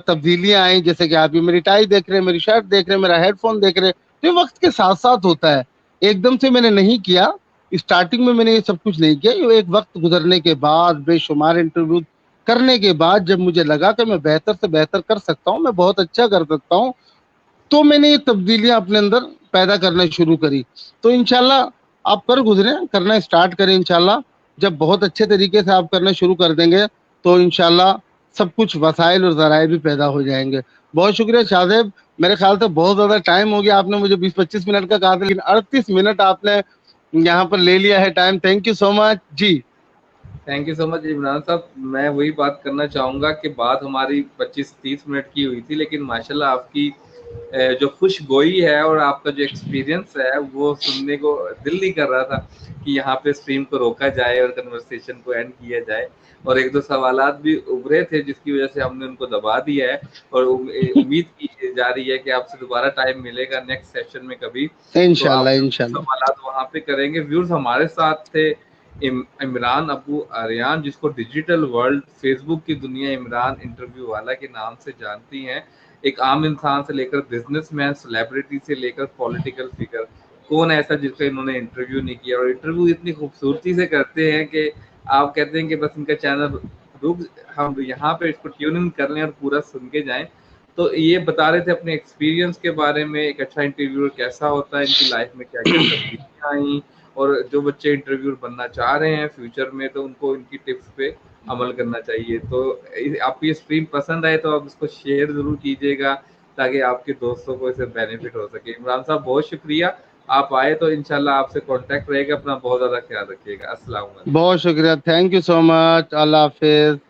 تبدیلیاں آئیں، جیسے کہ آپ یہ میری ٹائی دیکھ رہے ہیں، میری شرٹ دیکھ رہے ہیں، میرا ہیڈ فون دیکھ رہے ہیں، تو یہ وقت کے ساتھ ساتھ ہوتا ہے. ایک دم سے میں نے نہیں کیا، اسٹارٹنگ میں نے یہ سب کچھ نہیں کیا. یہ ایک وقت گزرنے کے بعد، بے شمار انٹرویو کرنے کے بعد، جب مجھے لگا کہ میں بہتر سے بہتر کر سکتا ہوں، میں بہت اچھا کر سکتا ہوں، تو میں نے یہ تبدیلیاں اپنے اندر پیدا کرنا شروع کری. تو انشاءاللہ آپ کر گزریں، کرنا اسٹارٹ کریں انشاءاللہ. جب بہت اچھے طریقے سے آپ کرنا شروع کر دیں گے تو انشاءاللہ سب کچھ وسائل اور ذرائع بھی پیدا ہو جائیں گے. بہت شکریہ شاذب. میرے خیال سے بہت زیادہ ٹائم ہو گیا، آپ نے مجھے 20-25 منٹ کا کہا تھا، لیکن 38 منٹ آپ نے یہاں پر لے لیا ہے time. Thank you so much جی. Thank you so much Imran sahab. میں وہی بات کرنا چاہوں گا کہ بات ہماری 25-30 منٹ کی ہوئی تھی، لیکن ماشاءاللہ آپ کی جو خوش گوئی ہے اور آپ کا جو ایکسپیرینس ہے وہ سننے کو دل نہیں کر رہا تھا کہ یہاں پہ اسٹریم کو روکا جائے اور کنورسیشن کو اینڈ کیا جائے. اور 1-2 سوالات بھی ابھرے تھے جس کی وجہ سے ہم نے ان کو دبا دیا ہے، اور امید کی جا رہی ہے کہ آپ سے دوبارہ ٹائم ملے گا نیکسٹ سیشن میں کبھی، تو انشاءاللہ آپ انشاءاللہ. سوالات وہاں پہ کریں گے. ویورز ہمارے ساتھ تھے عمران ابو آریان، جس کو ڈیجیٹل ورلڈ فیس بک کی دنیا عمران انٹرویو والا کے نام سے جانتی ہیں. ایک عام انسان سے لے کر بزنس مین، سیلیبریٹی سے لے کر پولیٹیکل فگر، کون ایسا جس کا انہوں نے انٹرویو نہیں کیا، اور انٹرویو اتنی خوبصورتی سے کرتے ہیں کہ آپ کہتے ہیں کہ بس ان کا چینل ہم یہاں پہ اس کو ٹیون ان کر لیں اور پورا سن کے جائیں. تو یہ بتا رہے تھے اپنے ایکسپیرینس کے بارے میں، ایک اچھا انٹرویور کیسا ہوتا ہے، ان کی لائف میں کیا کیا تبدیلیاں آئیں، اور جو بچے انٹرویور بننا چاہ رہے ہیں فیوچر میں تو ان کو ان کی ٹپس پہ عمل کرنا چاہیے. تو آپ کو یہ اسٹریم پسند آئے تو آپ اس کو شیئر ضرور کیجیے گا تاکہ آپ کے دوستوں کو اسے بینیفٹ ہو سکے. عمران صاحب بہت شکریہ، آپ آئے تو انشاءاللہ آپ سے کانٹیکٹ رہے گا. اپنا بہت زیادہ خیال رکھیے گا. السلام علیکم. بہت شکریہ. تھینک یو سو مچ. اللہ حافظ.